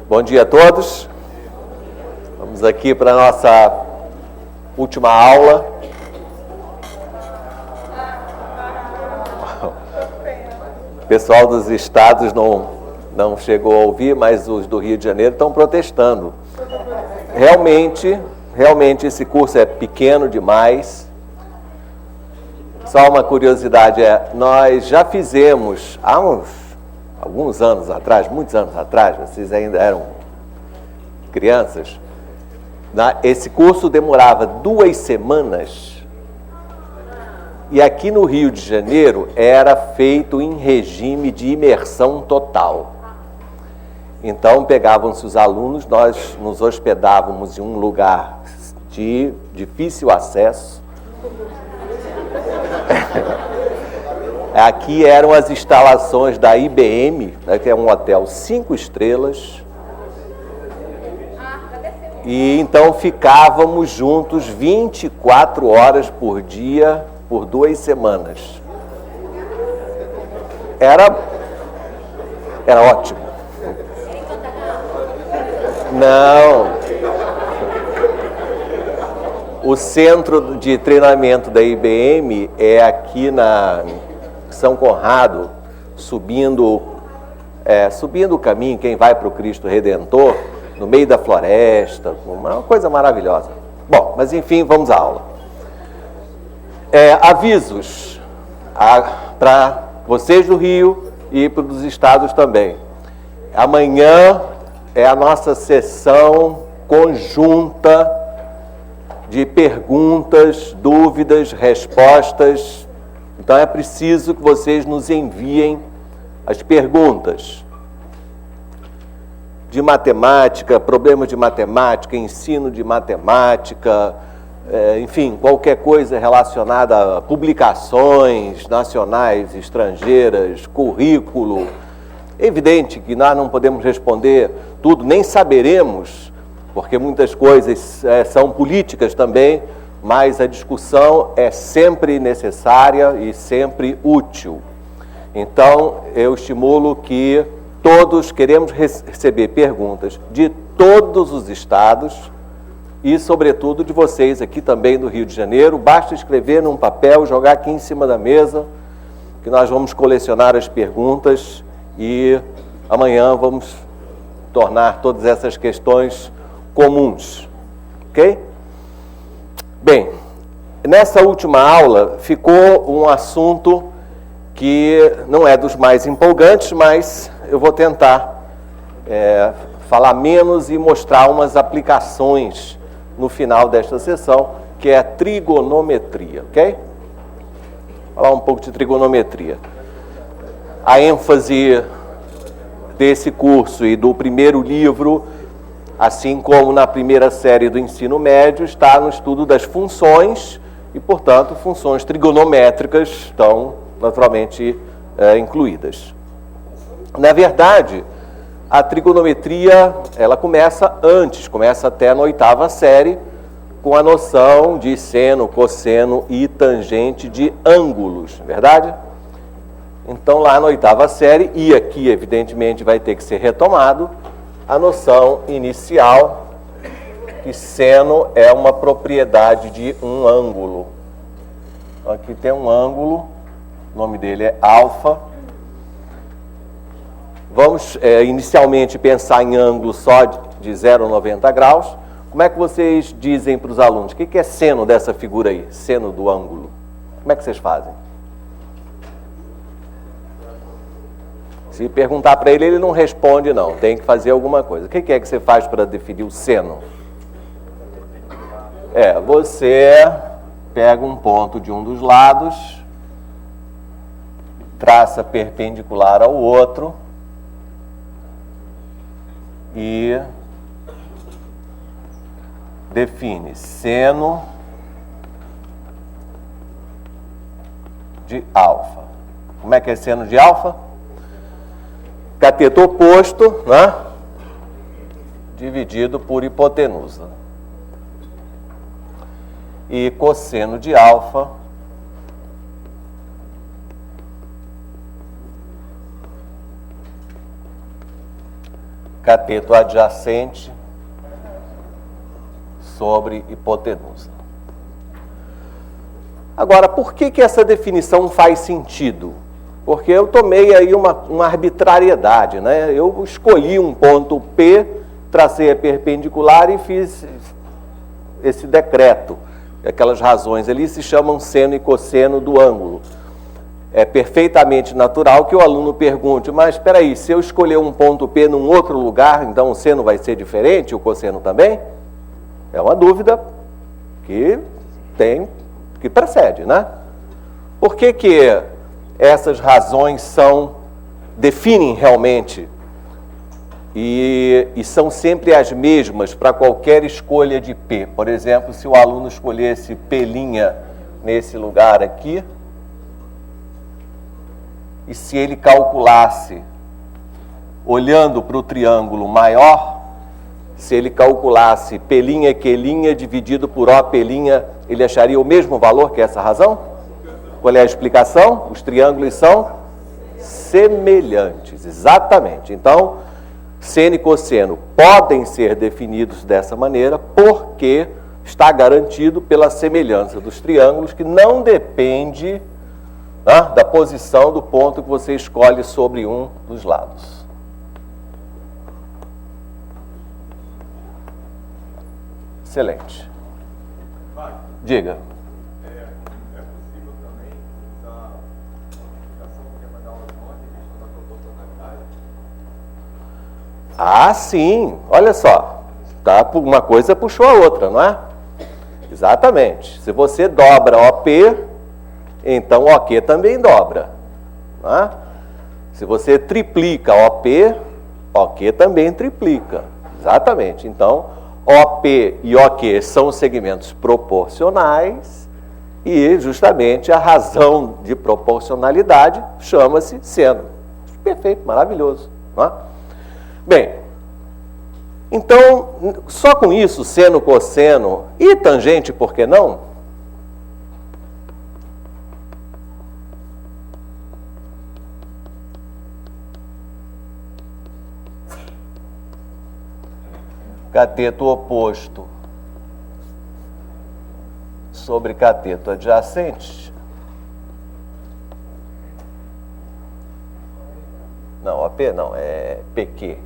Bom dia a todos. Vamos aqui para a nossa última aula. O pessoal dos estados não chegou a ouvir, mas os do Rio de Janeiro estão protestando. Realmente esse curso é pequeno demais. Só uma curiosidade nós já fizemos há alguns anos atrás, muitos anos atrás, vocês ainda eram crianças, esse curso demorava 2 semanas e aqui no Rio de Janeiro era feito em regime de imersão total. Então pegavam-se os alunos, nós nos hospedávamos em um lugar de difícil acesso. Aqui eram as instalações da IBM, que é um hotel 5 estrelas. E então ficávamos juntos 24 horas por dia, por 2 semanas. Era ótimo. Não. O centro de treinamento da IBM é aqui na São Conrado, subindo o caminho, quem vai para o Cristo Redentor, no meio da floresta, uma coisa maravilhosa. Bom, mas enfim, vamos à aula. Avisos para vocês do Rio e para os estados também. Amanhã é a nossa sessão conjunta de perguntas, dúvidas, respostas. Então é preciso que vocês nos enviem as perguntas de matemática, problemas de matemática, ensino de matemática, enfim, qualquer coisa relacionada a publicações nacionais, estrangeiras, currículo. É evidente que nós não podemos responder tudo, nem saberemos, porque muitas coisas são políticas também, mas a discussão é sempre necessária e sempre útil. Então, eu estimulo que todos queremos receber perguntas de todos os estados e, sobretudo, de vocês aqui também do Rio de Janeiro. Basta escrever num papel, jogar aqui em cima da mesa, que nós vamos colecionar as perguntas e amanhã vamos tornar todas essas questões comuns, ok? Bem, nessa última aula ficou um assunto que não é dos mais empolgantes, mas eu vou tentar falar menos e mostrar umas aplicações no final desta sessão, que é a trigonometria, ok? Falar um pouco de trigonometria. A ênfase desse curso e do primeiro livro, assim como na primeira série do ensino médio, está no estudo das funções e, portanto, funções trigonométricas estão naturalmente incluídas. Na verdade, a trigonometria ela começa até na 8ª série, com a noção de seno, cosseno e tangente de ângulos, verdade? Então, lá na 8ª série, e aqui, evidentemente, vai ter que ser retomado, a noção inicial que seno é uma propriedade de um ângulo. Então, aqui tem um ângulo, o nome dele é alfa. Vamos inicialmente pensar em ângulo só de 0 a 90 graus. Como é que vocês dizem para os alunos? O que é seno dessa figura aí? Seno do ângulo. Como é que vocês fazem? Se perguntar para ele, ele não responde não. Tem que fazer alguma coisa. O que é que você faz para definir o seno? Você pega um ponto de um dos lados, traça perpendicular ao outro e define seno de alfa. Como é que é seno de alfa? Cateto oposto, né? Dividido por hipotenusa. E cosseno de alfa cateto adjacente sobre hipotenusa. Agora, por que essa definição faz sentido? Porque eu tomei aí uma arbitrariedade, né? Eu escolhi um ponto P, tracei a perpendicular e fiz esse decreto. Aquelas razões ali se chamam seno e cosseno do ângulo. É perfeitamente natural que o aluno pergunte, mas espera aí, se eu escolher um ponto P num outro lugar, então o seno vai ser diferente, o cosseno também? É uma dúvida que precede, né? Por que essas razões definem realmente e são sempre as mesmas para qualquer escolha de P? Por exemplo, se o aluno escolhesse P' nesse lugar aqui, e se ele calculasse, olhando para o triângulo maior, se ele calculasse P', Q' dividido por O', ele acharia o mesmo valor que essa razão? Qual é a explicação? Os triângulos são semelhantes, exatamente. Então, seno e cosseno podem ser definidos dessa maneira porque está garantido pela semelhança dos triângulos, que não depende da posição do ponto que você escolhe sobre um dos lados. Excelente. Diga. É possível também usar a multiplicação que é mandar uma questão da proporcionalidade? Ah, sim. Olha só. Uma coisa puxou a outra, não é? Exatamente. Se você dobra OP, então OQ também dobra. Não é? Se você triplica OP, OQ também triplica. Exatamente. Então, OP e OQ são segmentos proporcionais e justamente a razão de proporcionalidade chama-se seno. Perfeito, maravilhoso. Não é? Bem, então, só com isso, seno, cosseno e tangente, por que não? Cateto oposto sobre cateto adjacente. Não, OP não, é PQ.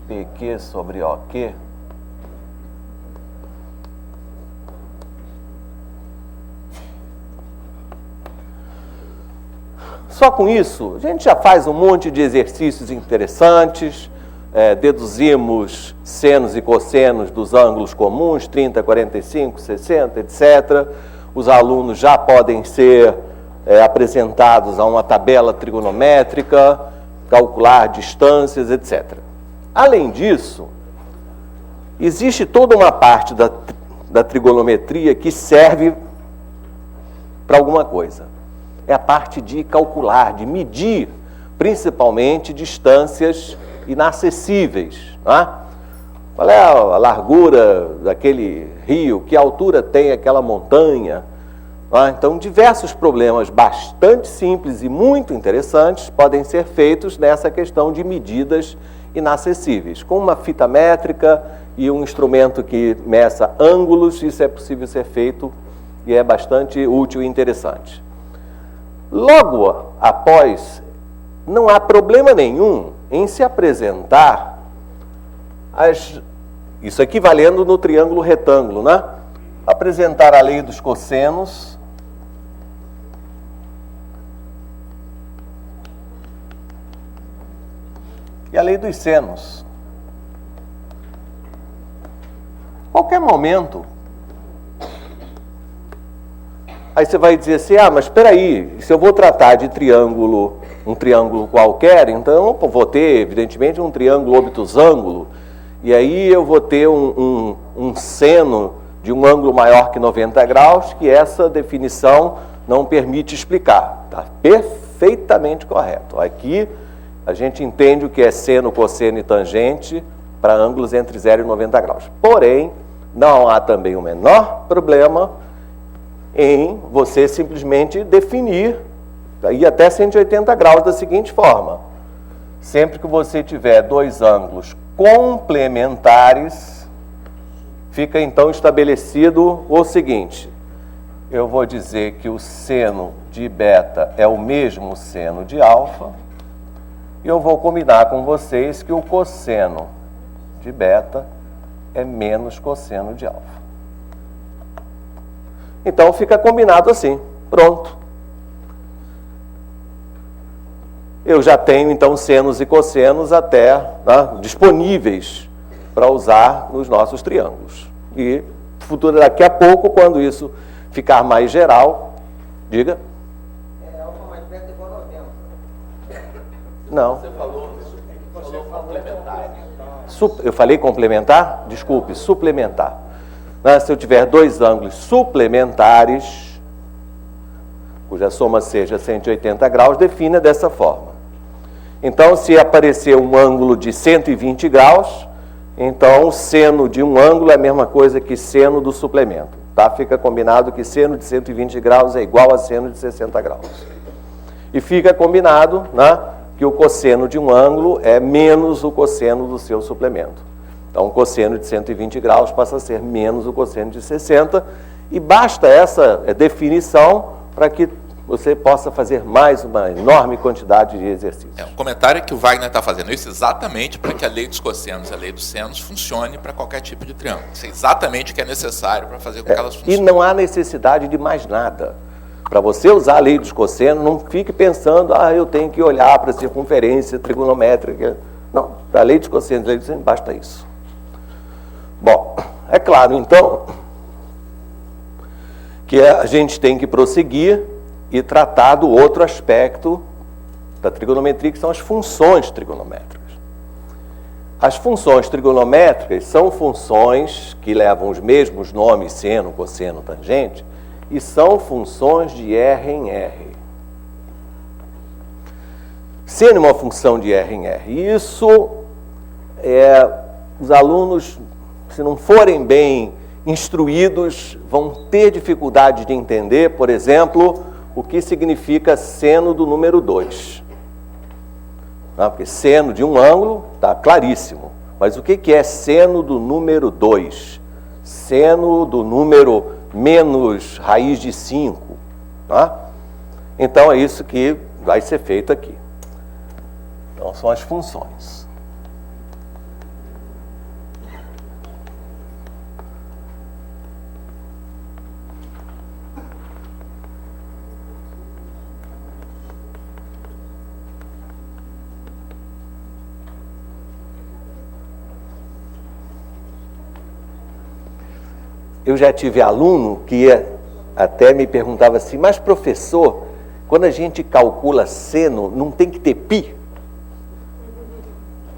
PQ sobre OQ. Só com isso, a gente já faz um monte de exercícios interessantes. Deduzimos senos e cossenos dos ângulos comuns, 30, 45, 60, etc. Os alunos já podem ser apresentados a uma tabela trigonométrica, calcular distâncias, etc. Além disso, existe toda uma parte da trigonometria que serve para alguma coisa. É a parte de calcular, de medir, principalmente distâncias inacessíveis. Não é? Qual é a largura daquele rio? Que altura tem aquela montanha? Não é? Então, diversos problemas bastante simples e muito interessantes podem ser feitos nessa questão de medidas inacessíveis. Com uma fita métrica e um instrumento que meça ângulos, isso é possível ser feito e é bastante útil e interessante. Logo após, não há problema nenhum em se apresentar isso aqui valendo no triângulo retângulo, né? Apresentar a lei dos cossenos e a lei dos senos. Qualquer momento, aí você vai dizer assim, mas espera aí, se eu vou tratar de triângulo, um triângulo qualquer, então eu vou ter, evidentemente, um triângulo obtusângulo, e aí eu vou ter um seno de um ângulo maior que 90 graus, que essa definição não permite explicar. Está perfeitamente correto. Aqui a gente entende o que é seno, cosseno e tangente para ângulos entre 0 e 90 graus. Porém, não há também o menor problema em você simplesmente definir ir até 180 graus da seguinte forma. sempre que você tiver dois ângulos complementares, fica então estabelecido o seguinte: eu vou dizer que o seno de beta é o mesmo seno de alfa, e eu vou combinar com vocês que o cosseno de beta é menos cosseno de alfa. Então fica combinado assim, pronto. Eu já tenho então senos e cossenos até disponíveis para usar nos nossos triângulos. E daqui a pouco, quando isso ficar mais geral, diga. Alfa mais beta igual a 90. Não. Você falou complementar. Eu falei complementar? Desculpe, suplementar. Se eu tiver dois ângulos suplementares, cuja soma seja 180 graus, defina dessa forma. Então, se aparecer um ângulo de 120 graus, então o seno de um ângulo é a mesma coisa que seno do suplemento. Tá? Fica combinado que seno de 120 graus é igual a seno de 60 graus. E fica combinado, que o cosseno de um ângulo é menos o cosseno do seu suplemento. Então, o cosseno de 120 graus passa a ser menos o cosseno de 60, e basta essa definição para que você possa fazer mais uma enorme quantidade de exercícios. Um comentário que o Wagner está fazendo isso exatamente para que a lei dos cossenos e a lei dos senos funcione para qualquer tipo de triângulo. Isso é exatamente o que é necessário para fazer com que elas funcionem. E não há necessidade de mais nada. Para você usar a lei dos cossenos, não fique pensando, eu tenho que olhar para a circunferência trigonométrica. Não, para a lei dos cossenos, basta isso. Bom, é claro, então, que a gente tem que prosseguir e tratar do outro aspecto da trigonometria, que são as funções trigonométricas. As funções trigonométricas são funções que levam os mesmos nomes, seno, cosseno, tangente, e são funções de R em R. Seno é uma função de R em R. Isso, os alunos, se não forem bem instruídos, vão ter dificuldade de entender, por exemplo, o que significa seno do número 2. Porque seno de um ângulo está claríssimo. Mas o que é seno do número 2? Seno do número menos raiz de 5. Então é isso que vai ser feito aqui. Então são as funções. Eu já tive aluno que até me perguntava assim, mas professor, quando a gente calcula seno, não tem que ter pi?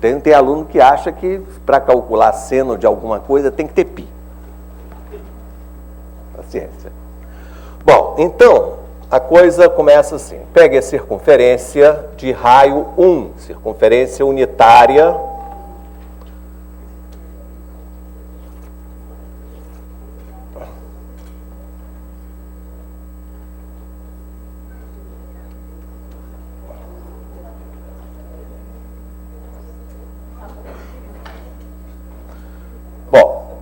Tem aluno que acha que para calcular seno de alguma coisa tem que ter pi. Paciência. Bom, então, a coisa começa assim. Pegue a circunferência de raio 1, circunferência unitária.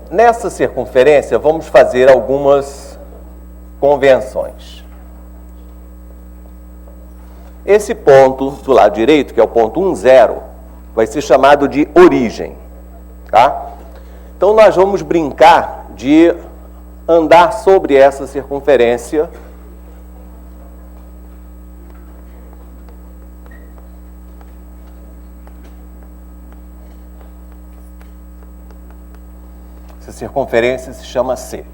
Nessa circunferência, vamos fazer algumas convenções. Esse ponto do lado direito, que é o ponto 1, 0, vai ser chamado de origem. Tá? Então, nós vamos brincar de andar sobre essa circunferência. Essa circunferência se chama C.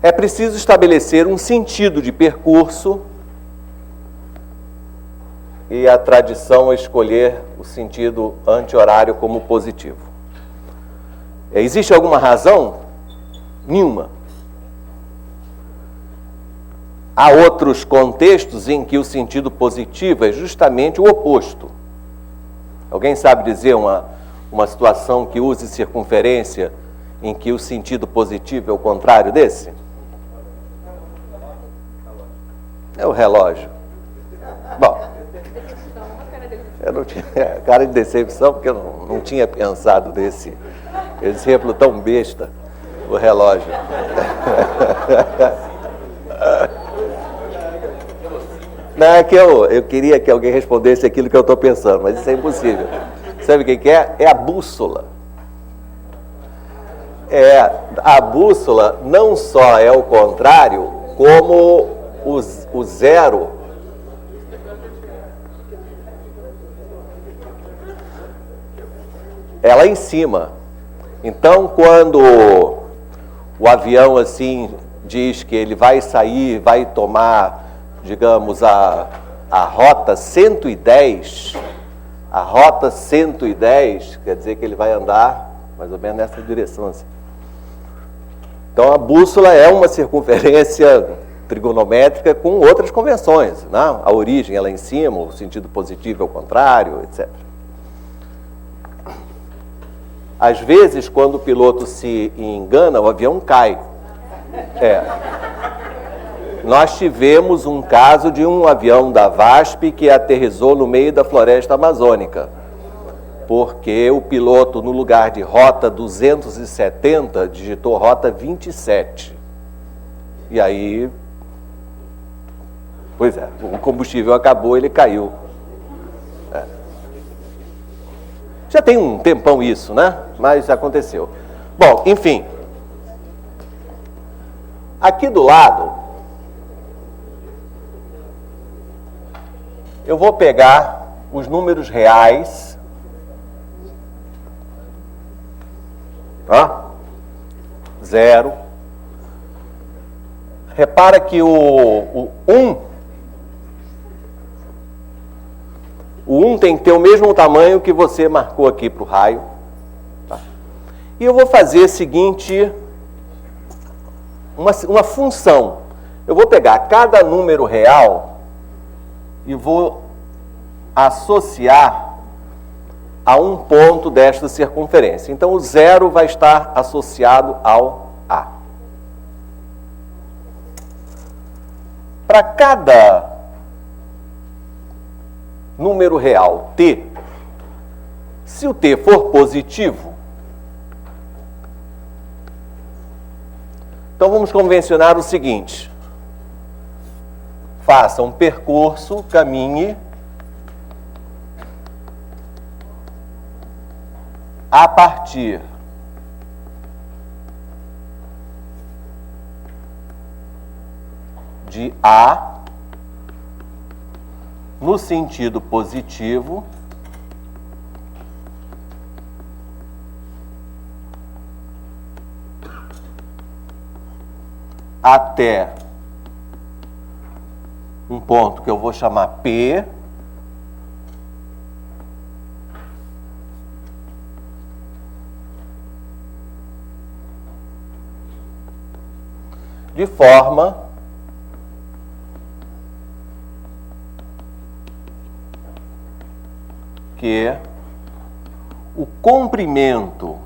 É preciso estabelecer um sentido de percurso, e a tradição é escolher o sentido anti-horário como positivo. Existe alguma razão? Nenhuma. Há outros contextos em que o sentido positivo é justamente o oposto. Alguém sabe dizer uma situação que use circunferência em que o sentido positivo é o contrário desse? É o relógio. Bom, Eu não tinha cara de decepção, porque eu não tinha pensado nesse exemplo tão besta, o relógio. Não, é que eu queria que alguém respondesse aquilo que eu estou pensando, mas isso é impossível. Sabe o que é? É a bússola. A bússola não só é o contrário, como o zero é lá em cima. Então, quando o avião assim diz que ele vai sair, vai tomar, digamos, a rota 110, quer dizer que ele vai andar mais ou menos nessa direção assim. Então, a bússola é uma circunferência trigonométrica com outras convenções, né? A origem é lá em cima, o sentido positivo é o contrário, etc. Às vezes, quando o piloto se engana, o avião cai. Nós tivemos um caso de um avião da VASP que aterrissou no meio da floresta amazônica, porque o piloto, no lugar de rota 270, digitou rota 27. E aí, pois é, o combustível acabou, ele caiu. Já tem um tempão isso, né? Mas aconteceu. Bom, enfim. Aqui do lado, eu vou pegar os números reais. Tá? 0. Repara que o 1 tem que ter o mesmo tamanho que você marcou aqui para o raio. Tá? E eu vou fazer o seguinte, uma função. Eu vou pegar cada número real e vou associar a um ponto desta circunferência. Então, o 0 vai estar associado ao A. Para cada número real t, se o t for positivo, então vamos convencionar o seguinte: faça um percurso, caminhe a partir de A no sentido positivo até um ponto que eu vou chamar P, de forma que o comprimento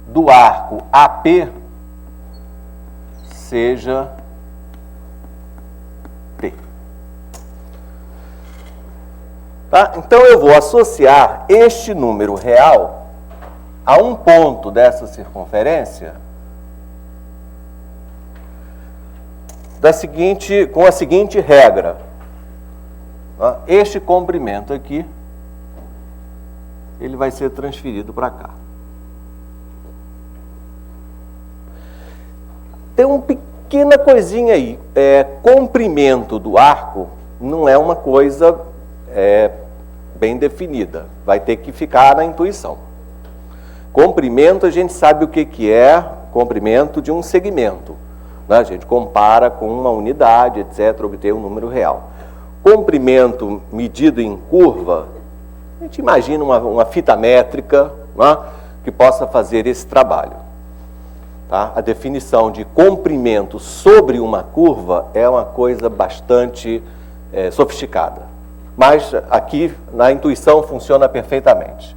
do arco AP seja T. Tá? Então eu vou associar este número real a um ponto dessa circunferência com a seguinte regra. Tá? Este comprimento aqui, ele vai ser transferido para cá. Tem uma pequena coisinha aí. Comprimento do arco não é uma coisa bem definida. Vai ter que ficar na intuição. Comprimento, a gente sabe o que é comprimento de um segmento. Né? A gente compara com uma unidade, etc., obter um número real. Comprimento medido em curva, a gente imagina uma fita métrica, né, que possa fazer esse trabalho. Tá? A definição de comprimento sobre uma curva é uma coisa bastante sofisticada. Mas aqui, na intuição, funciona perfeitamente.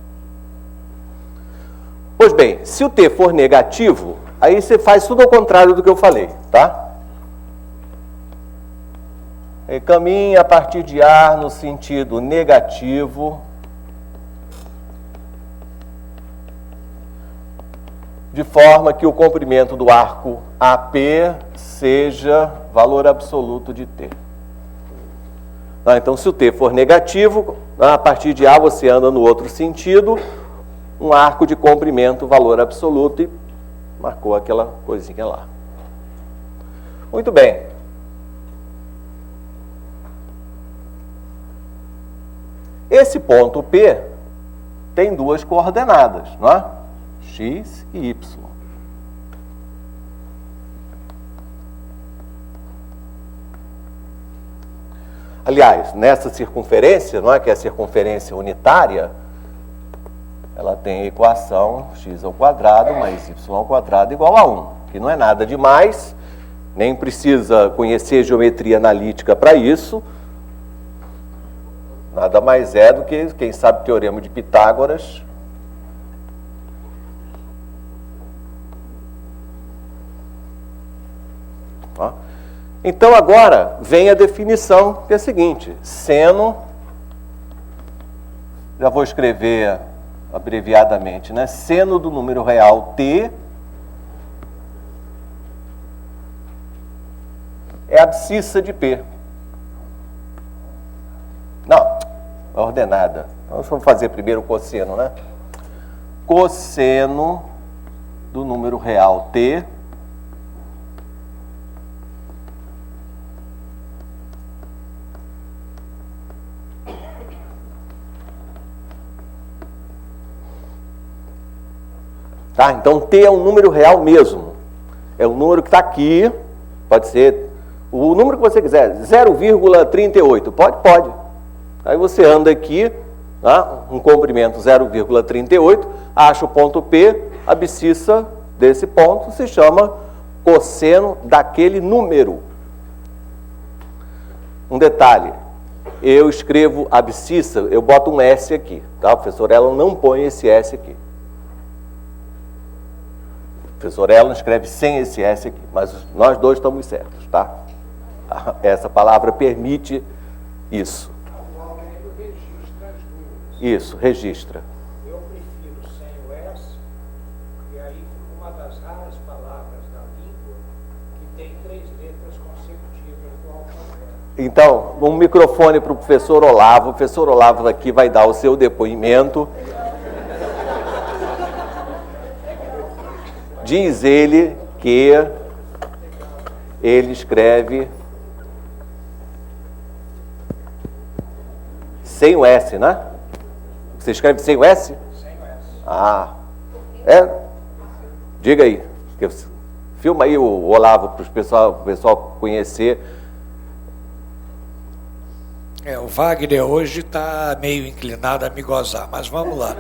Pois bem, se o t for negativo, aí você faz tudo ao contrário do que eu falei, tá? caminhe a partir de A no sentido negativo, de forma que o comprimento do arco AP seja valor absoluto de T. Então, se o T for negativo, a partir de A você anda no outro sentido, um arco de comprimento valor absoluto, e marcou aquela coisinha lá. Muito bem. Esse ponto P tem duas coordenadas, não é? X e Y. Aliás, nessa circunferência, não é, que é a circunferência unitária, ela tem a equação x ao quadrado mais y ao quadrado igual a 1, que não é nada demais, nem precisa conhecer geometria analítica para isso. Nada mais é do que, quem sabe, o teorema de Pitágoras. Então, agora, vem a definição, que é a seguinte: seno, já vou escrever abreviadamente, né? Seno do número real T é abscissa de P. Não, é ordenada. Então, vamos fazer primeiro o cosseno, né? Cosseno do número real T tá? Então, T é um número real mesmo. É um número que está aqui, pode ser o número que você quiser, 0,38, pode. Aí você anda aqui, tá? Um comprimento 0,38, acha o ponto P, a abscissa desse ponto se chama cosseno daquele número. Um detalhe, eu escrevo abscissa, eu boto um S aqui, tá? O professor Ela não põe esse S aqui. O professor Ela escreve sem esse S aqui, mas nós dois estamos certos, tá? Essa palavra permite isso. Isso, registra. Eu prefiro sem o S, e aí fica uma das raras palavras da língua que tem 3 letras consecutivas do alfabeto. Então, um microfone para o professor Olavo. O professor Olavo aqui vai dar o seu depoimento. Diz ele que ele escreve sem o S, né? Você escreve sem o S? Sem o S. Ah, é? Diga aí. Filma aí o Olavo para o pessoal conhecer. O Wagner hoje está meio inclinado a me gozar, mas vamos lá.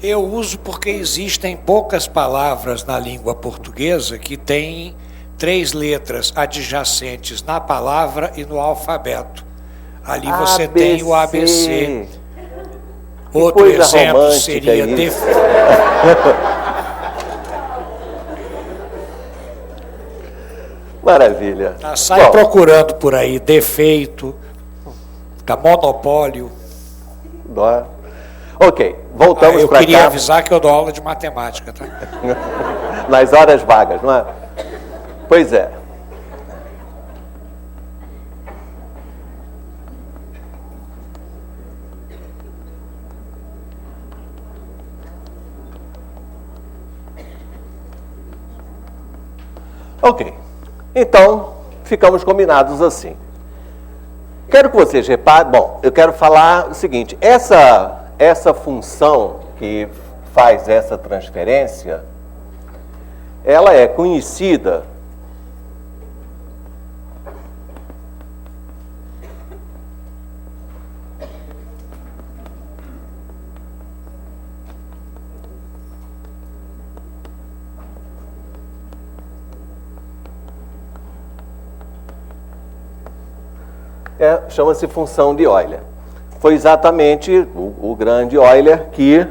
Eu uso porque existem poucas palavras na língua portuguesa que têm 3 letras adjacentes na palavra e no alfabeto. Ali você ABC. tem o ABC. Outro exemplo seria defeito. Maravilha. Sai procurando por aí defeito, monopólio. Ok, voltamos para cá. Eu queria avisar que eu dou aula de matemática, tá? Nas horas vagas, não é? Pois é. Ok. Então, ficamos combinados assim. Quero que vocês reparem. Bom, eu quero falar o seguinte: essa função que faz essa transferência, ela é conhecida chama-se função de Euler. Foi exatamente o grande Euler que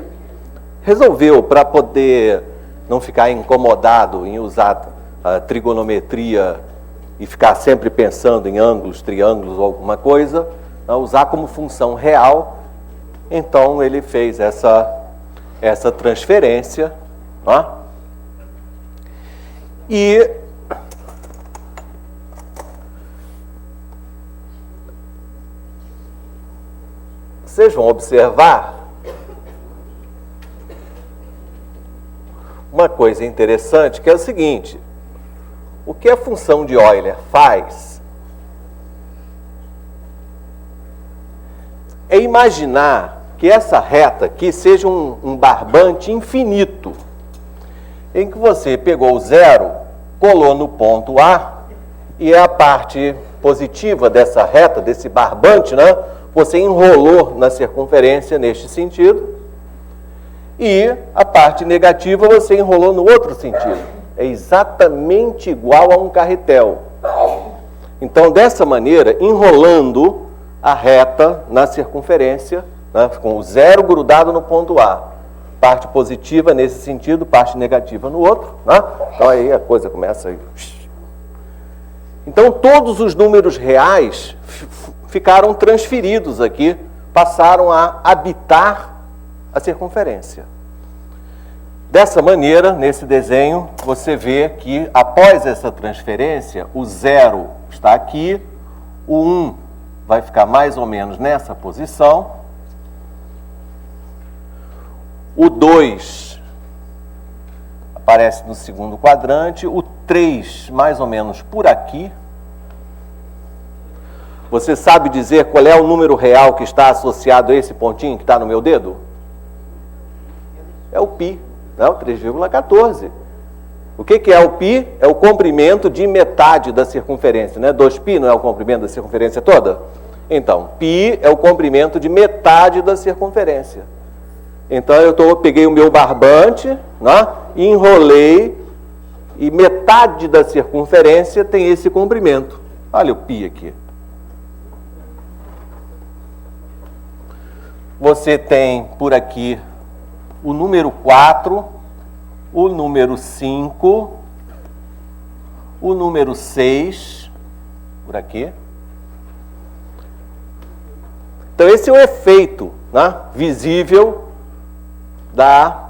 resolveu, para poder não ficar incomodado em usar a trigonometria e ficar sempre pensando em ângulos, triângulos ou alguma coisa, usar como função real. Então ele fez essa transferência, e vocês vão observar uma coisa interessante, que é o seguinte: o que a função de Euler faz é imaginar que essa reta aqui seja um barbante infinito, em que você pegou o zero, colou no ponto A, e a parte positiva dessa reta, desse barbante, você enrolou na circunferência neste sentido, e a parte negativa você enrolou no outro sentido. É exatamente igual a um carretel. Então, dessa maneira, enrolando a reta na circunferência, com o zero grudado no ponto A, parte positiva nesse sentido, parte negativa no outro, então aí a coisa começa aí. Então, todos os números reais ficaram transferidos aqui, passaram a habitar a circunferência. Dessa maneira, nesse desenho, você vê que após essa transferência, o zero está aqui, o 1 vai ficar mais ou menos nessa posição, o 2 aparece no segundo quadrante, o 3 mais ou menos por aqui. Você sabe dizer qual é o número real que está associado a esse pontinho que está no meu dedo? É o π, o 3,14. O que é o π? É o comprimento de metade da circunferência, 2π não é o comprimento da circunferência toda? Então, π é o comprimento de metade da circunferência. Então, eu peguei o meu barbante, e enrolei, e metade da circunferência tem esse comprimento. Olha o π aqui. Você tem por aqui o número 4, o número 5, o número 6, por aqui. Então, esse é o efeito visível da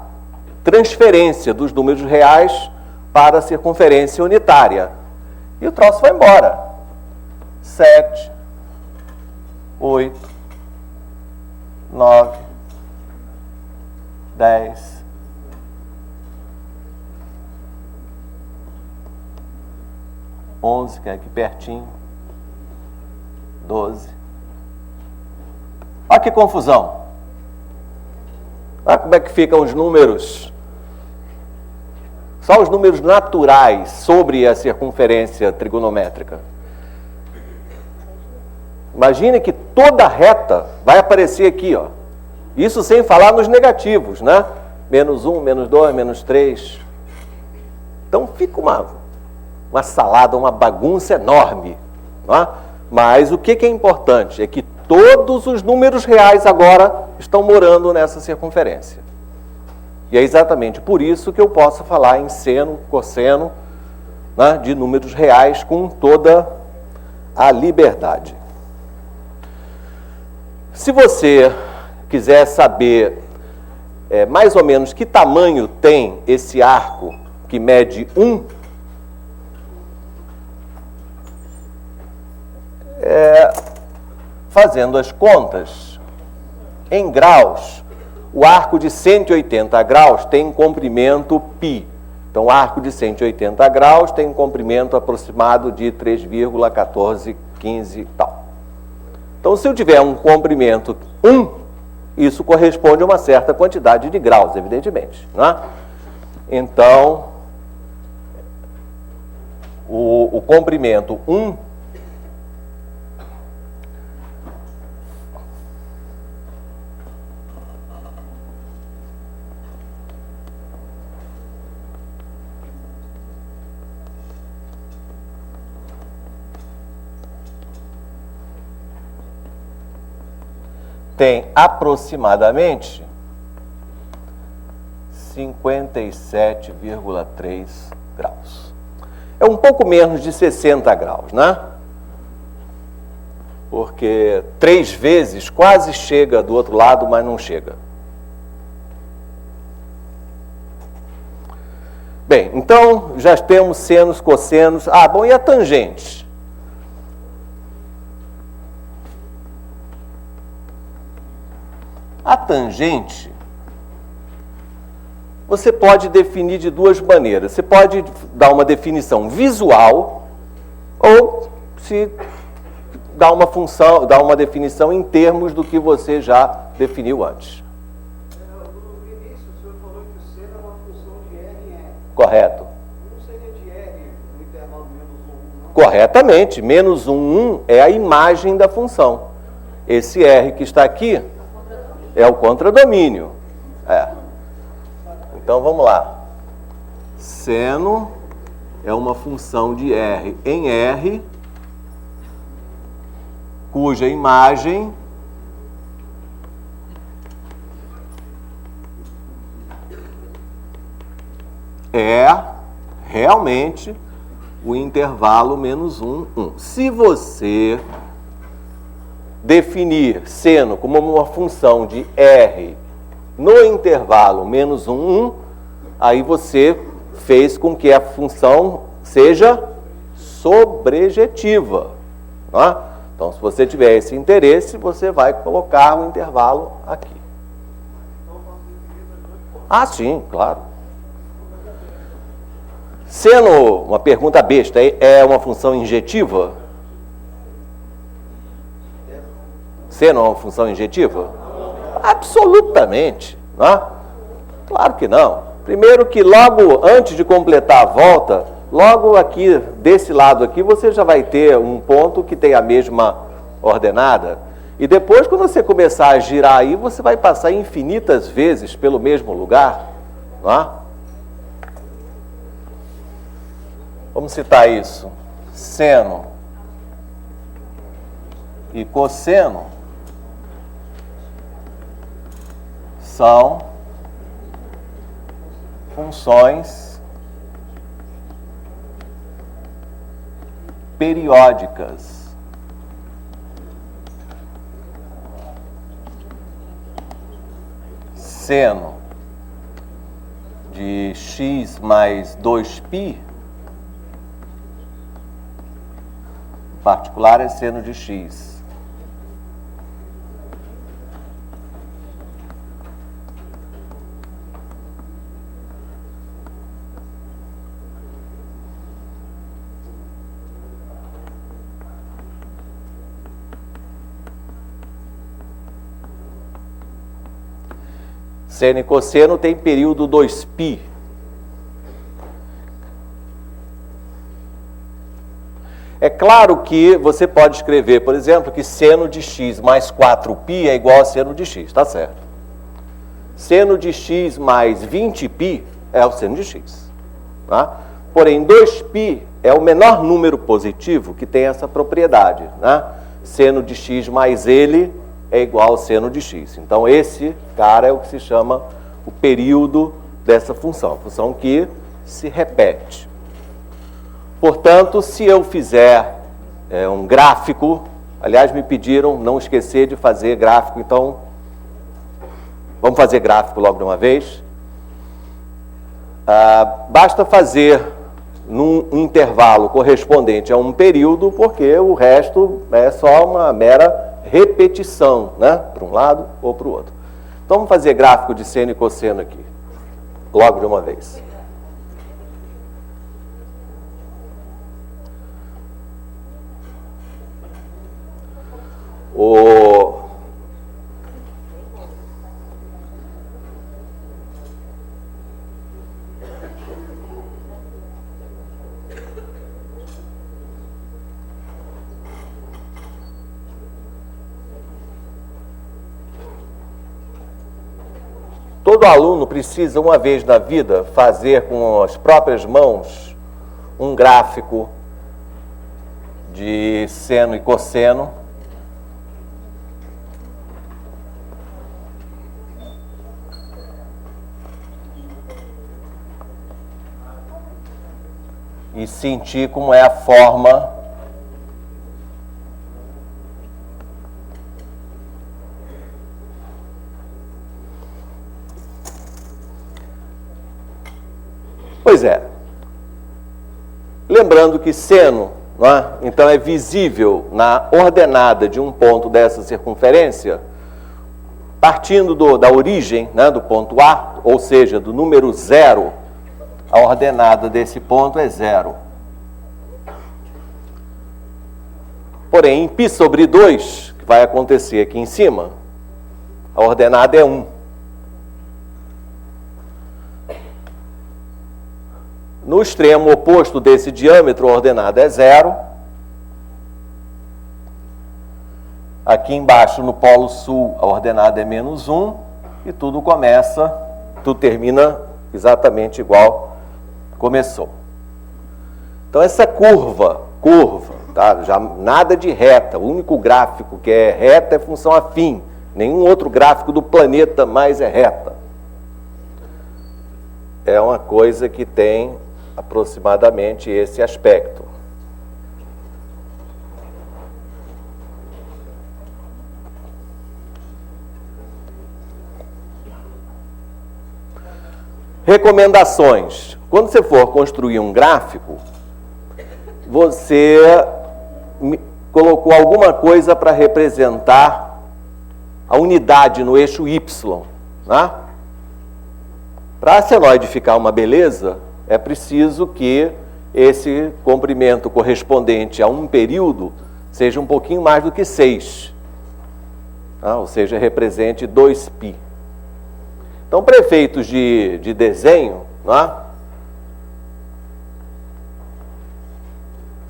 transferência dos números reais para a circunferência unitária. E o troço vai embora. 7, 8, 9, 10, 11, que é aqui pertinho, 12. Olha que confusão. Olha como é que ficam os números. Só os números naturais sobre a circunferência trigonométrica. Imagine que toda reta vai aparecer aqui, Isso sem falar nos negativos, Menos 1, menos 2, menos 3. Então fica uma salada, uma bagunça enorme, Mas o que é importante é que todos os números reais agora estão morando nessa circunferência. E é exatamente por isso que eu posso falar em seno, cosseno, de números reais com toda a liberdade. Se você quiser saber mais ou menos que tamanho tem esse arco que mede 1, fazendo as contas, em graus, o arco de 180 graus tem comprimento π. Então, o arco de 180 graus tem um comprimento aproximado de 3,1415 e tal. Então, se eu tiver um comprimento 1, isso corresponde a uma certa quantidade de graus, evidentemente. Então, o comprimento 1 tem aproximadamente 57,3 graus. é um pouco menos de 60 graus, né? Porque 3 vezes quase chega do outro lado, mas não chega. Bem, então já temos senos, cossenos. Ah, bom, e a tangente? A tangente, você pode definir de duas maneiras. Você pode dar uma definição visual ou se dar uma função, dar uma definição em termos do que você já definiu antes. No início, o senhor falou que o seno é uma função de R em R. Correto. Não seria de R no intervalo -1, não? Corretamente. -1 é a imagem da função. Esse R que está aqui é o contradomínio. Então, vamos lá. Seno é uma função de R em R, cuja imagem é realmente o intervalo -1, 1. Se você definir seno como uma função de R no intervalo -1, 1, aí você fez com que a função seja sobrejetiva. Não é? Então, se você tiver esse interesse, você vai colocar o intervalo aqui. Ah, sim, claro. Seno, uma pergunta besta, é uma função injetiva? Seno é uma função injetiva? Absolutamente. Não é? Claro que não. Primeiro que logo antes de completar a volta, logo aqui, desse lado aqui, você já vai ter um ponto que tem a mesma ordenada. E depois, quando você começar a girar aí, você vai passar infinitas vezes pelo mesmo lugar. Não é? Vamos citar isso. Seno e cosseno são funções periódicas. Seno de x mais 2π, em particular, é seno de x. Seno e cosseno tem período 2π. É claro que você pode escrever, por exemplo, que seno de x mais 4π é igual a seno de x, tá certo? Seno de x mais 20π é o seno de x. Tá? Porém, 2π é o menor número positivo que tem essa propriedade. Né? Seno de x mais ele é igual ao seno de x. Então, esse cara é o que se chama o período dessa função, função que se repete. Portanto, se eu fizer um gráfico, aliás, me pediram não esquecer de fazer gráfico, então, vamos fazer gráfico logo de uma vez. Basta fazer num intervalo correspondente a um período, porque o resto é só uma mera repetição, né? Para um lado ou para o outro. Então, vamos fazer gráfico de seno e cosseno aqui, logo de uma vez. Todo aluno precisa, uma vez na vida, fazer com as próprias mãos um gráfico de seno e cosseno. e sentir como é a forma Pois é. Lembrando que seno, não é? Então é visível na ordenada de um ponto dessa circunferência, partindo da origem, né, do ponto A, ou seja, do número 0, a ordenada desse ponto é 0. Porém, em π sobre 2, que vai acontecer aqui em cima, a ordenada é 1. No extremo oposto desse diâmetro, a ordenada é 0. Aqui embaixo, no polo sul, a ordenada é menos 1. E tudo termina exatamente igual começou. Então, essa curva, tá? Já nada de reta. O único gráfico que é reta é função afim. Nenhum outro gráfico do planeta mais é reta. É uma coisa que tem aproximadamente esse aspecto. Recomendações. Quando você for construir um gráfico, você colocou alguma coisa para representar a unidade no eixo Y, né? Para a senoide ficar uma beleza, é preciso que esse comprimento correspondente a um período seja um pouquinho mais do que 6. Tá? Ou seja, represente 2π. Então, para efeitos de desenho, né?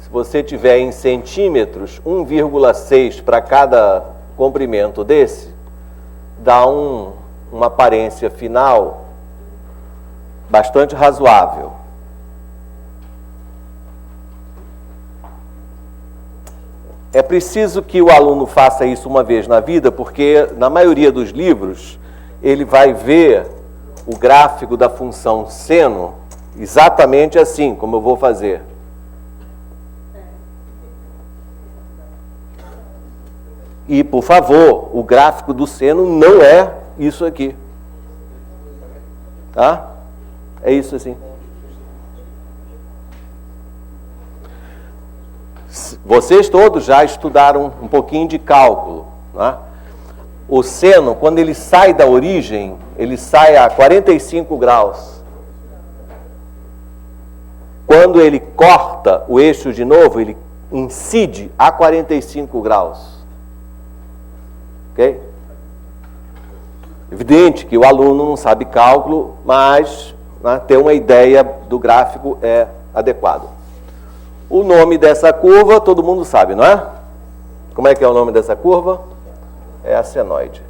Se você tiver em centímetros, 1,6 para cada comprimento desse, dá uma aparência final bastante razoável. É preciso que o aluno faça isso uma vez na vida, porque na maioria dos livros ele vai ver o gráfico da função seno exatamente assim, como eu vou fazer. E, por favor, o gráfico do seno não é isso aqui. Tá? É isso assim. Vocês todos já estudaram um pouquinho de cálculo, né? O seno, quando ele sai da origem, ele sai a 45 graus. Quando ele corta o eixo de novo, ele incide a 45 graus. Ok? Evidente que o aluno não sabe cálculo, mas, né, ter uma ideia do gráfico é adequado. O nome dessa curva todo mundo sabe, não é? Como é que é o nome dessa curva? É a senoide.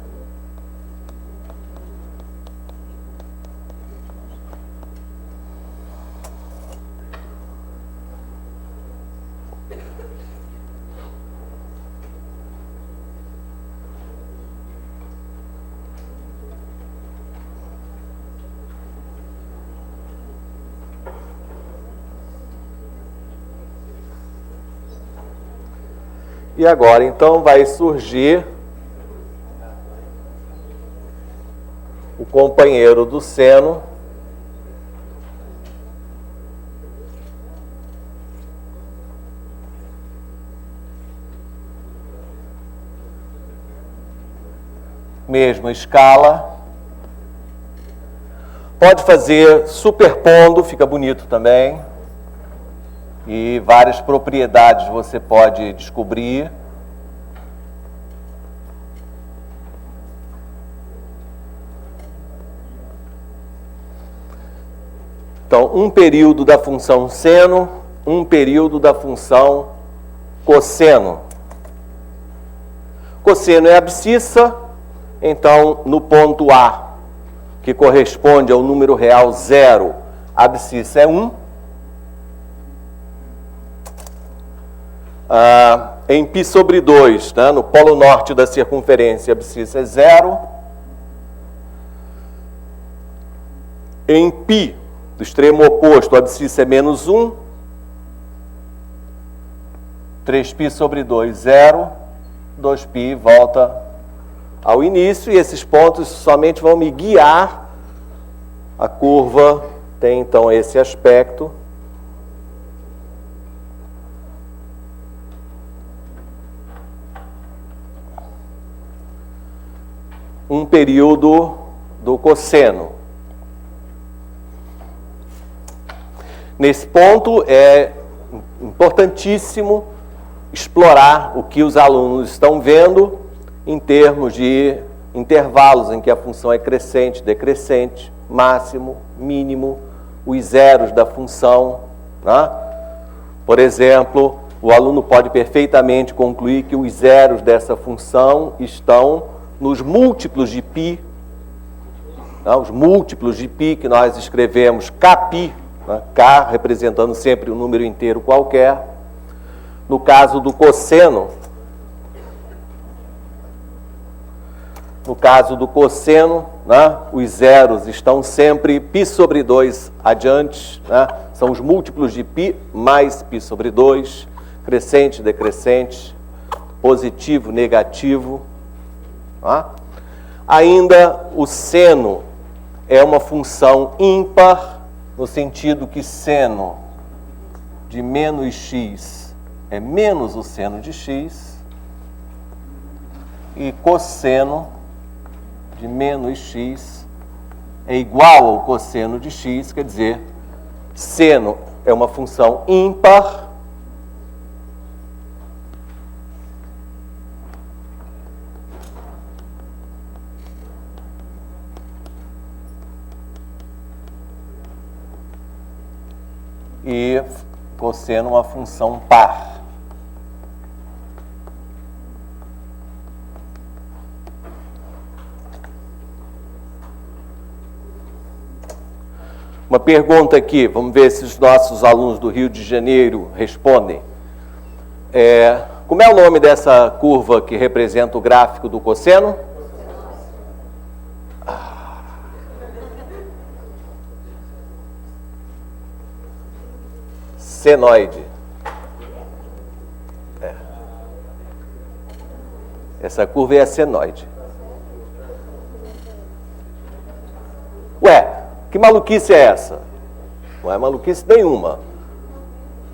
E agora, então, vai surgir o companheiro do seno, mesma escala. Pode fazer superpondo, fica bonito também. E várias propriedades você pode descobrir. Então, um período da função seno, um período da função cosseno. Cosseno é abscissa, então, no ponto A, que corresponde ao número real 0, a abscissa é 1. Em π sobre 2, né, no polo norte da circunferência, a abscissa é 0. Em π, do extremo oposto, a abscissa é menos 1. 3π sobre 2, 0. 2π volta ao início, e esses pontos somente vão me guiar. A curva tem, então, esse aspecto. Um período do cosseno. Nesse ponto, é importantíssimo explorar o que os alunos estão vendo em termos de intervalos em que a função é crescente, decrescente, máximo, mínimo, os zeros da função, né? Por exemplo, o aluno pode perfeitamente concluir que os zeros dessa função estão nos múltiplos de π, né? Os múltiplos de π que nós escrevemos kπ, né? K representando sempre um número inteiro qualquer. No caso do cosseno, né, os zeros estão sempre π sobre 2 adiante, né, são os múltiplos de π mais π sobre 2, crescente, decrescente, positivo, negativo. Tá? Ainda o seno é uma função ímpar, no sentido que seno de menos x é menos o seno de x, e cosseno de menos x é igual ao cosseno de x, quer dizer, seno é uma função ímpar, e cosseno uma função par. Uma pergunta aqui, vamos ver se os nossos alunos do Rio de Janeiro respondem. Como é o nome dessa curva que representa o gráfico do cosseno? Senoide. Essa curva é a senoide. Ué, que maluquice é essa? Não é maluquice nenhuma.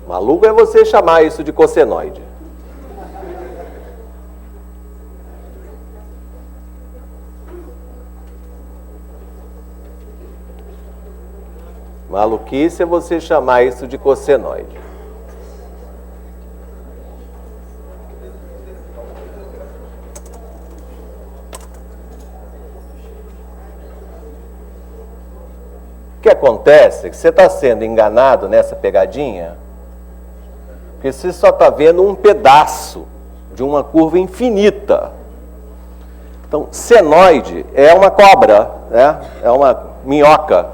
Maluco é você chamar isso de cossenoide. Maluquice é você chamar isso de cossenoide. O que acontece é que você está sendo enganado nessa pegadinha, porque você só está vendo um pedaço de uma curva infinita. Então, senoide é uma cobra, né? É uma minhoca,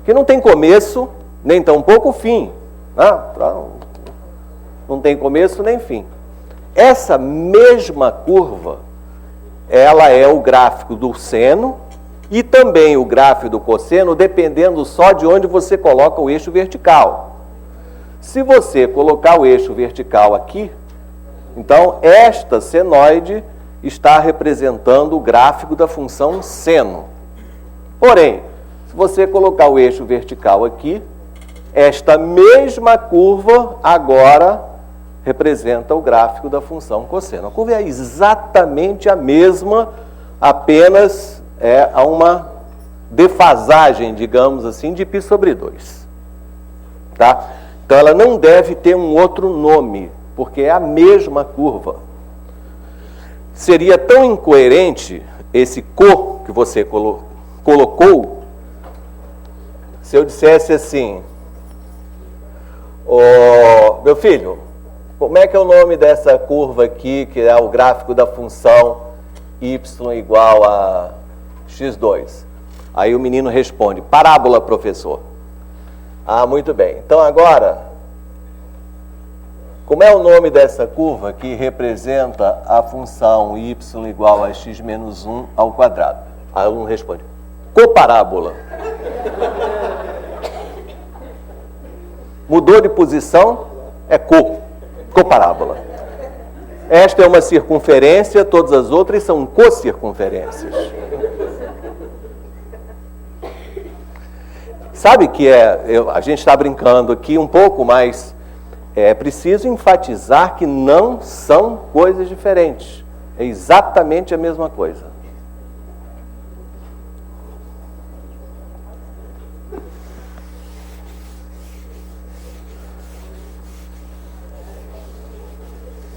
que não tem começo, nem tampouco fim. Né? Não tem começo nem fim. Essa mesma curva, ela é o gráfico do seno e também o gráfico do cosseno, dependendo só de onde você coloca o eixo vertical. Se você colocar o eixo vertical aqui, então esta senoide está representando o gráfico da função seno. Porém, se você colocar o eixo vertical aqui, esta mesma curva agora representa o gráfico da função cosseno. A curva é exatamente a mesma, apenas há uma defasagem, digamos assim, de π sobre 2. Tá? Então ela não deve ter um outro nome, porque é a mesma curva. Seria tão incoerente esse co que você colocou, se eu dissesse assim: meu filho, como é que é o nome dessa curva aqui, que é o gráfico da função y igual a x2? Aí o menino responde: parábola, professor. Ah, muito bem. Então agora, como é o nome dessa curva que representa a função y igual a x menos 1 ao quadrado? Aí o aluno responde: coparábola. Mudou de posição, é co. coparábola. Esta é uma circunferência, todas as outras são cocircunferências. Sabe que a gente está brincando aqui um pouco, mas é preciso enfatizar que não são coisas diferentes. É exatamente a mesma coisa.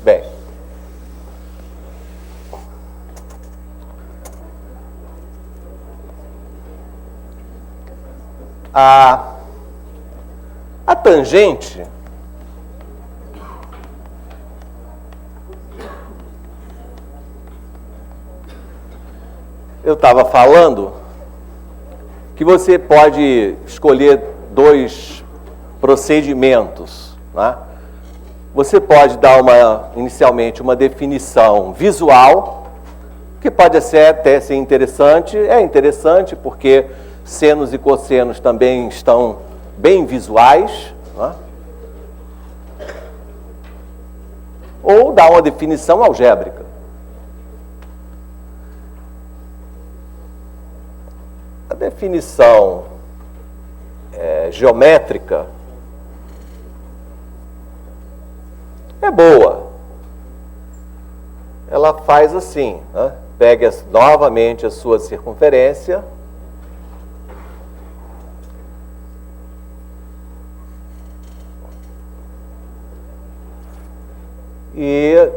Bem, a tangente eu estava falando que você pode escolher dois procedimentos, né? Você pode dar inicialmente uma definição visual, que pode até ser interessante. É interessante porque senos e cossenos também estão bem visuais, né? Ou dar uma definição algébrica. A definição geométrica é boa. Ela faz assim, né? Pega novamente a sua circunferência e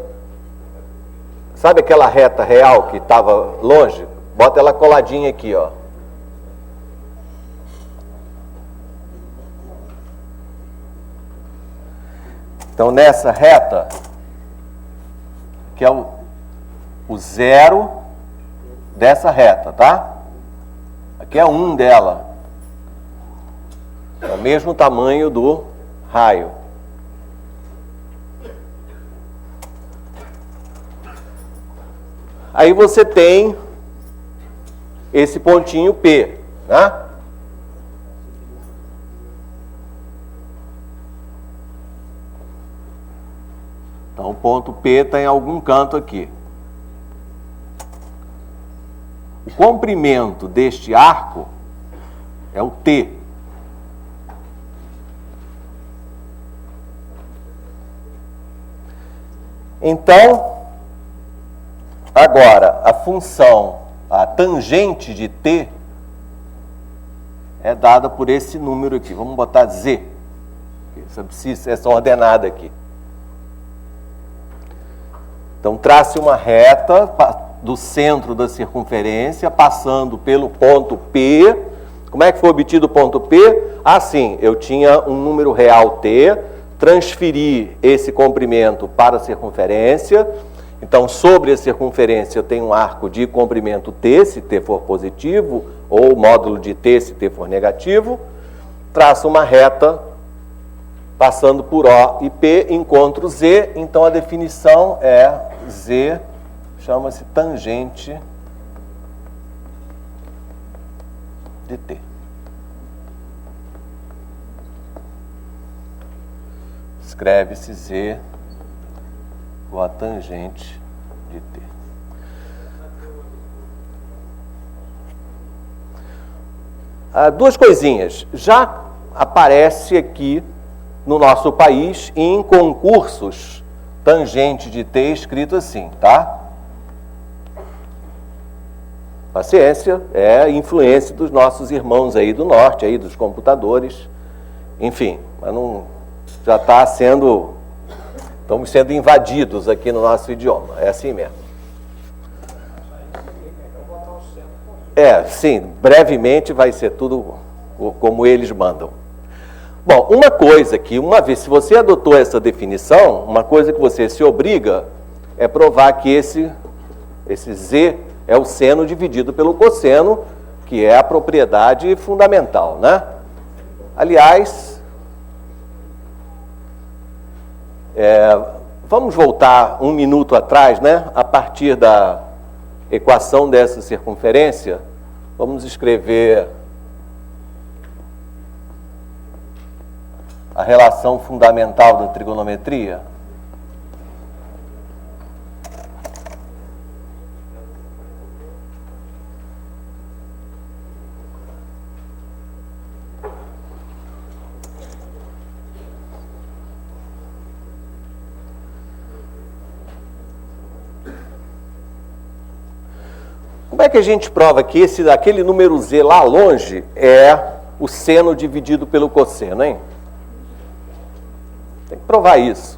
sabe aquela reta real que estava longe? Bota ela coladinha aqui, ó. Então, nessa reta, que é o zero dessa reta, tá? Aqui é 1 dela. É o mesmo tamanho do raio. Aí você tem esse pontinho P, né? Então, o ponto P está em algum canto aqui. O comprimento deste arco é o T. Então, agora, a tangente de T é dada por esse número aqui. Vamos botar Z. Essa ordenada aqui. Então, trace uma reta do centro da circunferência, passando pelo ponto P. Como é que foi obtido o ponto P? Assim, eu tinha um número real T, transferi esse comprimento para a circunferência. Então, sobre a circunferência, eu tenho um arco de comprimento T, se T for positivo, ou módulo de T, se T for negativo. Traço uma reta passando por O e P, encontro Z. Então, a definição é Z, chama-se tangente de T. Escreve-se Z igual a tangente de T. Duas coisinhas. Já aparece aqui no nosso país em concursos tangente de T escrito assim, tá? Paciência, é a influência dos nossos irmãos aí do norte, aí dos computadores. Enfim, mas não, já está sendo... Estamos sendo invadidos aqui no nosso idioma. É assim mesmo. Sim, brevemente vai ser tudo como eles mandam. Bom, uma coisa que, uma vez, se você adotou essa definição, uma coisa que você se obriga é provar que esse Z é o seno dividido pelo cosseno, que é a propriedade fundamental, né? Aliás, vamos voltar um minuto atrás, né? A partir da equação dessa circunferência, vamos escrever a relação fundamental da trigonometria. Como é que a gente prova que aquele número z lá longe é o seno dividido pelo cosseno, hein? Tem que provar isso.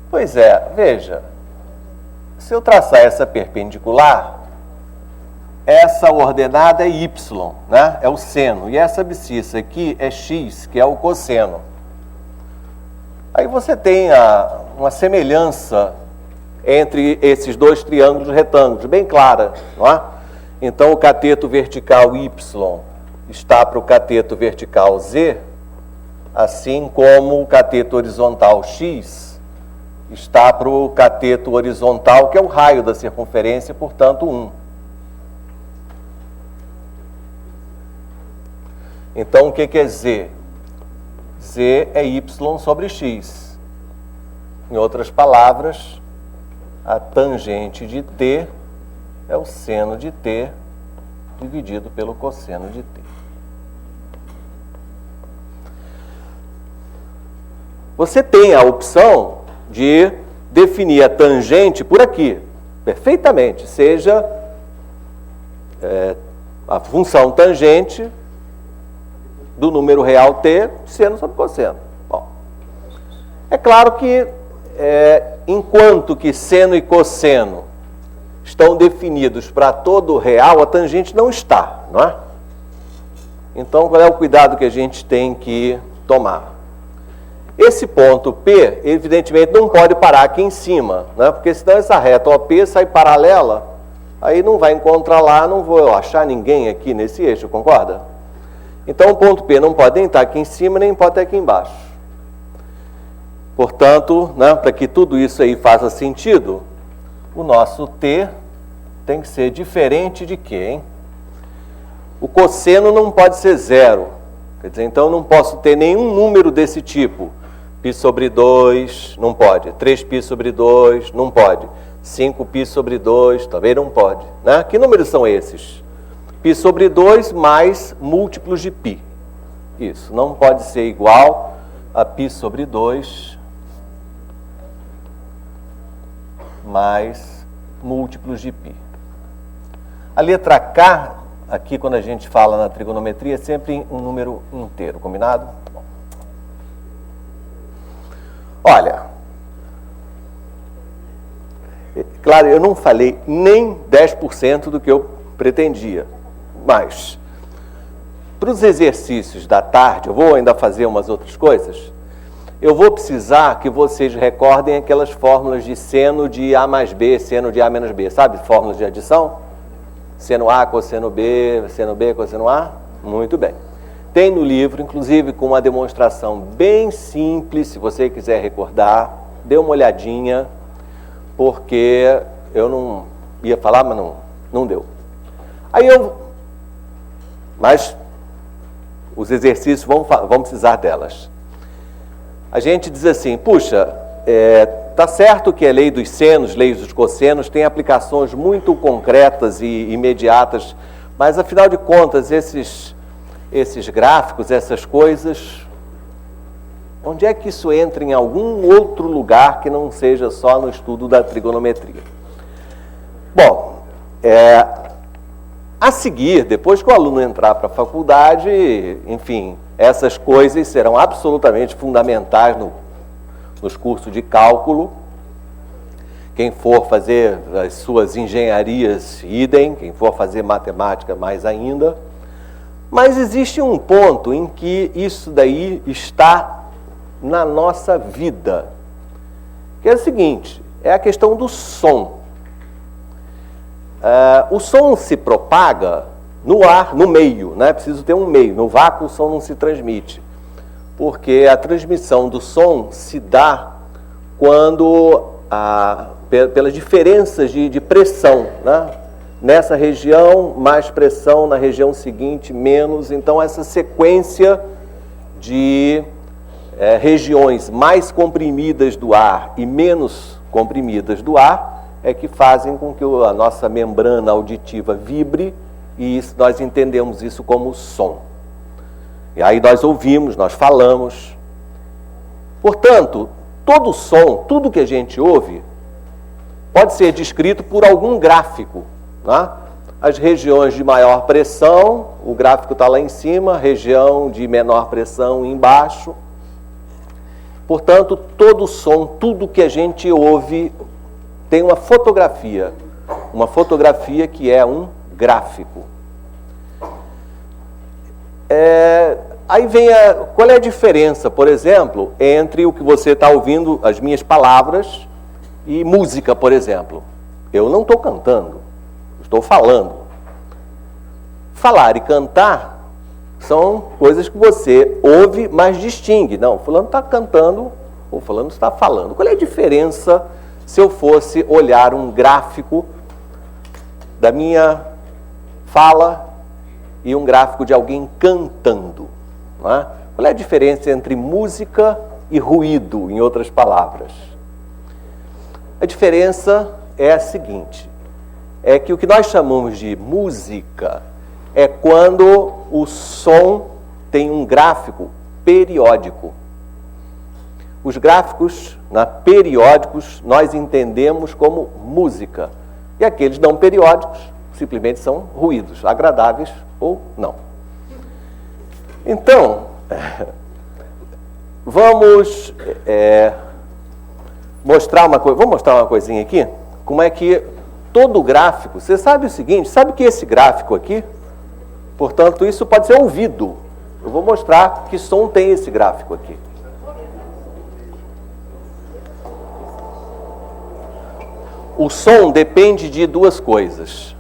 Pois é, veja, se eu traçar essa perpendicular, essa ordenada é y, né? É o seno, e essa abscissa aqui é x, que é o cosseno. Aí você tem uma semelhança entre esses dois triângulos retângulos, bem clara, não é? Então, o cateto vertical y está para o cateto vertical z, assim como o cateto horizontal x está para o cateto horizontal, que é o raio da circunferência, portanto, 1. Então, o que é z? Z é y sobre x. Em outras palavras, a tangente de t é o seno de t dividido pelo cosseno de t. Você tem a opção de definir a tangente por aqui, perfeitamente, seja a função tangente do número real t, seno sobre cosseno. Bom, é claro que enquanto que seno e cosseno estão definidos para todo real, a tangente não está, não é? Então, qual é o cuidado que a gente tem que tomar? Esse ponto P, evidentemente, não pode parar aqui em cima, né? Porque senão essa reta OP sai paralela, aí não vai encontrar lá, não vou achar ninguém aqui nesse eixo, concorda? Então, o ponto P não pode nem estar aqui em cima, nem pode estar aqui embaixo. Portanto, né, para que tudo isso aí faça sentido, o nosso T tem que ser diferente de quê, hein? O cosseno não pode ser 0. Quer dizer, então eu não posso ter nenhum número desse tipo. Π sobre 2, não pode. 3π sobre 2, não pode. 5π sobre 2, também não pode. Né? Que números são esses? Π sobre 2 mais múltiplos de π. Isso, não pode ser igual a π sobre 2 mais múltiplos de π. A letra K, aqui quando a gente fala na trigonometria, é sempre um número inteiro, combinado? Bom. Olha, claro, eu não falei nem 10% do que eu pretendia, mas para os exercícios da tarde, eu vou ainda fazer umas outras coisas, eu vou precisar que vocês recordem aquelas fórmulas de seno de A mais B, seno de A menos B, sabe? Fórmulas de adição? Seno A, cosseno B, cosseno A? Muito bem. Tem no livro, inclusive com uma demonstração bem simples, se você quiser recordar, dê uma olhadinha, porque eu não ia falar, mas não deu. Mas os exercícios vão precisar delas. A gente diz assim, puxa, tá certo que a lei dos senos, lei dos cossenos, tem aplicações muito concretas e imediatas, mas afinal de contas, esses gráficos, essas coisas, onde é que isso entra em algum outro lugar que não seja só no estudo da trigonometria? Bom, a seguir, depois que o aluno entrar para a faculdade, enfim, essas coisas serão absolutamente fundamentais nos cursos de cálculo. Quem for fazer as suas engenharias, idem. Quem for fazer matemática, mais ainda. Mas existe um ponto em que isso daí está na nossa vida, que é o seguinte, é a questão do som. O som se propaga no ar, no meio, né? Preciso ter um meio. No vácuo o som não se transmite, porque a transmissão do som se dá quando, pelas diferenças de pressão, né? Nessa região, mais pressão, na região seguinte, menos. Então, essa sequência de regiões mais comprimidas do ar e menos comprimidas do ar é que fazem com que a nossa membrana auditiva vibre, e isso, nós entendemos isso como som. E aí nós ouvimos, nós falamos. Portanto, todo som, tudo que a gente ouve, pode ser descrito por algum gráfico, né? As regiões de maior pressão, o gráfico está lá em cima, região de menor pressão embaixo. Portanto, todo som, tudo que a gente ouve tem uma fotografia que é um gráfico. Aí vem qual é a diferença, por exemplo, entre o que você está ouvindo, as minhas palavras, e música, por exemplo. Eu não estou cantando, estou falando. Falar e cantar são coisas que você ouve, mas distingue. Não, fulano está cantando, ou fulano está falando. Qual é a diferença se eu fosse olhar um gráfico da minha fala e um gráfico de alguém cantando? Não é? Qual é a diferença entre música e ruído, em outras palavras? A diferença é a seguinte, é que o que nós chamamos de música é quando o som tem um gráfico periódico. Os gráficos periódicos nós entendemos como música. E aqueles não periódicos simplesmente são ruídos, agradáveis ou não. Então, vamos mostrar uma coisa. Vou mostrar uma coisinha aqui. Como é que todo gráfico... Você sabe o seguinte, sabe que esse gráfico aqui, portanto, isso pode ser ouvido. Eu vou mostrar que som tem esse gráfico aqui. O som depende de duas coisas.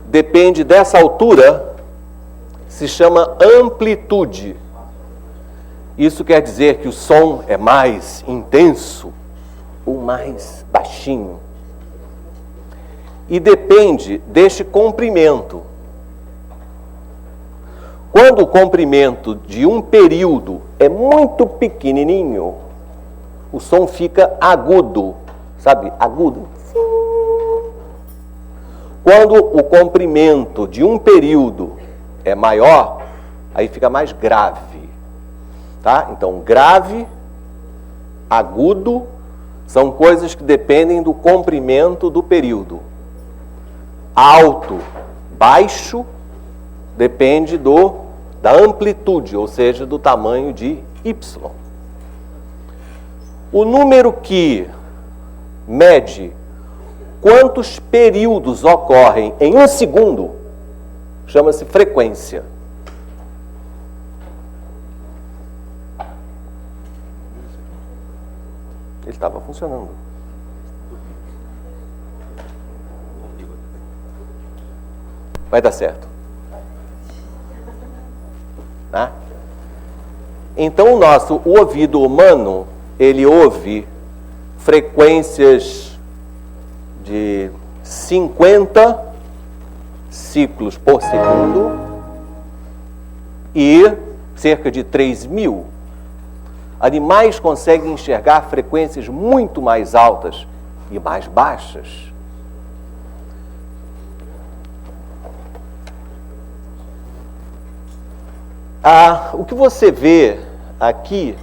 Depende dessa altura, se chama amplitude. Isso quer dizer que o som é mais intenso ou mais baixinho. E depende deste comprimento. Quando o comprimento de um período é muito pequenininho, o som fica agudo. Sabe, agudo. Quando o comprimento de um período é maior, aí fica mais grave. Tá? Então, grave, agudo, são coisas que dependem do comprimento do período. Alto, baixo, depende da amplitude, ou seja, do tamanho de Y. O número que mede quantos períodos ocorrem em um segundo chama-se frequência. Ele estava funcionando. Vai dar certo. Tá? Então o ouvido humano, ele ouve frequências de 50 ciclos por segundo e cerca de 3.000. Animais conseguem enxergar frequências muito mais altas e mais baixas. O que você vê aqui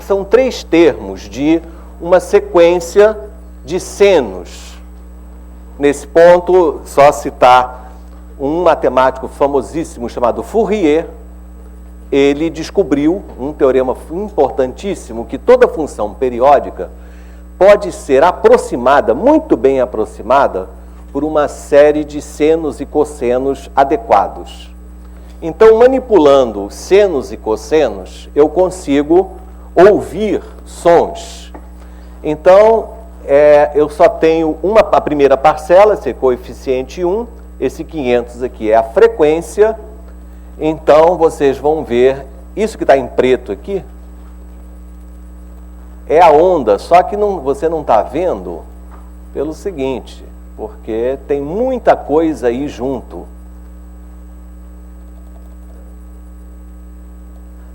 são 3 termos de uma sequência de senos. Nesse ponto, só citar um matemático famosíssimo chamado Fourier. Ele descobriu um teorema importantíssimo, que toda função periódica pode ser aproximada, muito bem aproximada, por uma série de senos e cossenos adequados. Então, manipulando senos e cossenos, eu consigo ouvir sons. Então, eu só tenho a primeira parcela, esse coeficiente 1, esse 500 aqui é a frequência. Então, vocês vão ver, isso que está em preto aqui, é a onda, só que você não está vendo pelo seguinte, porque tem muita coisa aí junto.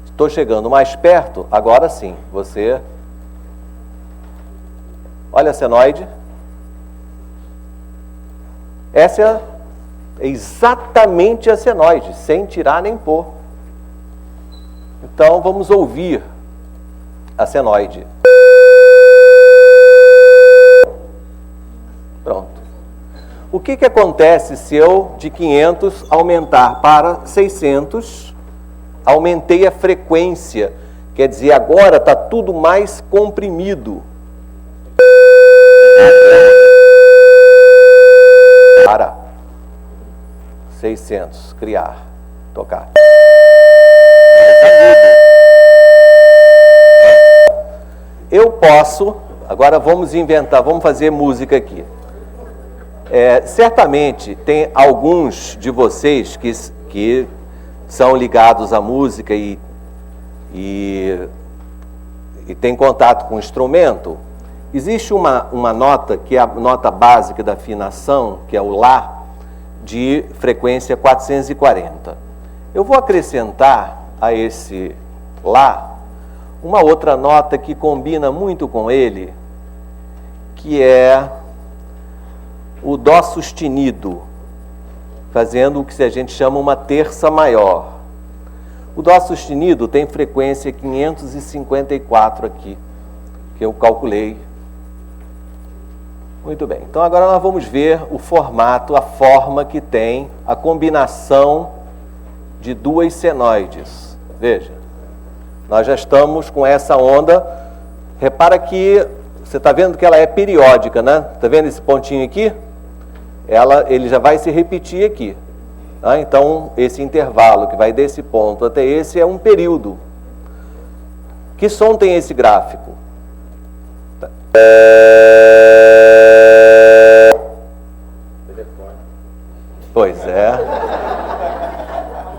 Estou chegando mais perto, agora sim, você... Olha a senoide. Essa é exatamente a senoide, sem tirar nem pôr. Então, vamos ouvir a senoide. O que acontece se eu, de 500, aumentar para 600, aumentei a frequência, quer dizer, agora está tudo mais comprimido. Para 600, criar, tocar. Eu posso, agora vamos inventar, vamos fazer música aqui. Certamente tem alguns de vocês que são ligados à música e têm contato com o instrumento. Existe uma nota, que é a nota básica da afinação, que é o Lá, de frequência 440. Eu vou acrescentar a esse Lá uma outra nota que combina muito com ele, que é o Dó sustenido, fazendo o que a gente chama uma terça maior. O Dó sustenido tem frequência 554 aqui, que eu calculei. Muito bem, então agora nós vamos ver o formato, a forma que tem a combinação de duas senoides. Veja, nós já estamos com essa onda. Repara que você está vendo que ela é periódica, né? Está vendo esse pontinho aqui? Ele já vai se repetir aqui. Tá? Então, esse intervalo que vai desse ponto até esse é um período. Que som tem esse gráfico? Tá. Pois é.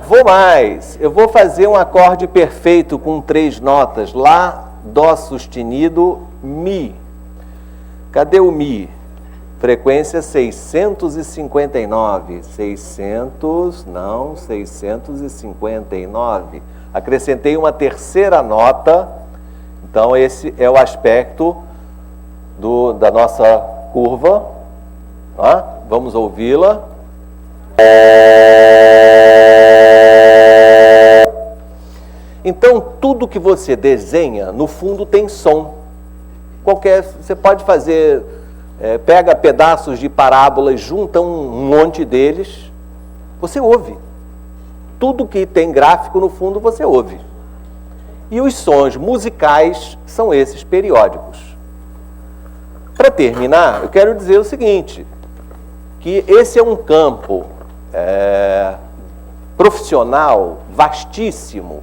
Vou mais. Eu vou fazer um acorde perfeito com 3 notas. Lá, Dó sustenido, Mi. Cadê o Mi? Frequência 659. 659. Acrescentei uma terceira nota. Então, esse é o aspecto da nossa curva. Vamos ouvi-la. Então, tudo que você desenha, no fundo, tem som. Você pode fazer, pega pedaços de parábolas, junta um monte deles, você ouve. Tudo que tem gráfico, no fundo, você ouve. E os sons musicais são esses periódicos. Para terminar, eu quero dizer o seguinte, que esse é um campo profissional vastíssimo.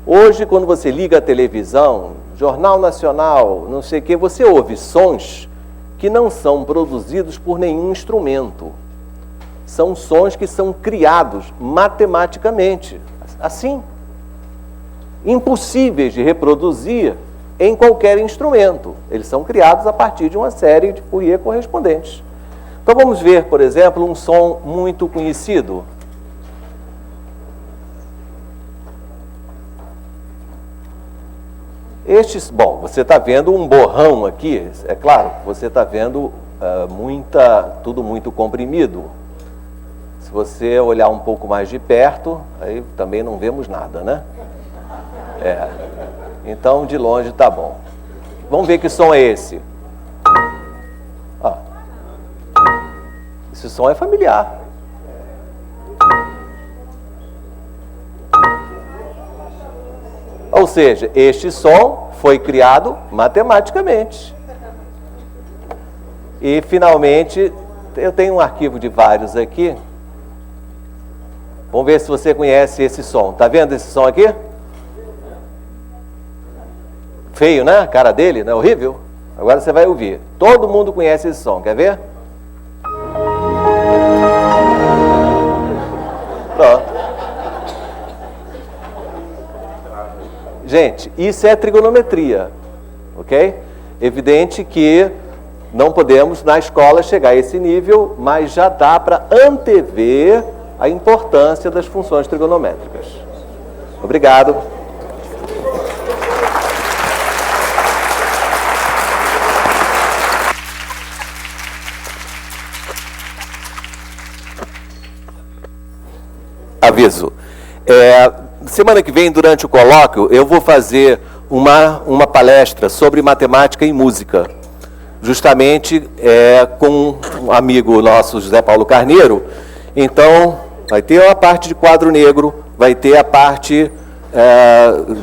Hoje, quando você liga a televisão, Jornal Nacional, não sei o quê, você ouve sons que não são produzidos por nenhum instrumento. São sons que são criados matematicamente, assim, impossíveis de reproduzir em qualquer instrumento. Eles são criados a partir de uma série de Fourier correspondentes. Então vamos ver, por exemplo, um som muito conhecido. Bom, você está vendo um borrão aqui, é claro, você está vendo tudo muito comprimido. Se você olhar um pouco mais de perto, aí também não vemos nada, né? Então, de longe está bom. Vamos ver que som é esse. Esse som é familiar. Ou seja, este som foi criado matematicamente. E, finalmente, eu tenho um arquivo de vários aqui. Vamos ver se você conhece esse som. Está vendo esse som aqui? Feio, né? A cara dele, não é horrível? Agora você vai ouvir. Todo mundo conhece esse som. Quer ver? Pronto. Gente, isso é trigonometria, ok? Evidente que não podemos, na escola, chegar a esse nível, mas já dá para antever a importância das funções trigonométricas. Obrigado. Aviso. Semana que vem, durante o colóquio, eu vou fazer uma palestra sobre matemática e música. justamente com um amigo nosso, José Paulo Carneiro. Então, vai ter a parte de quadro negro, vai ter a parte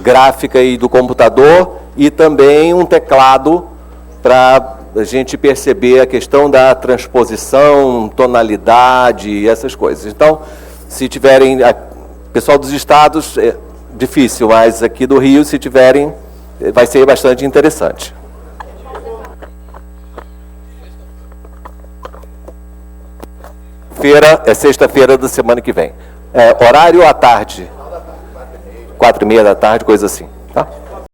gráfica aí do computador e também um teclado para a gente perceber a questão da transposição, tonalidade e essas coisas. Então, se tiverem, pessoal dos estados, é difícil, mas aqui do Rio, se tiverem, vai ser bastante interessante. Sexta-feira da semana que vem. Horário à tarde. 4h30 da tarde, coisa assim. Tá?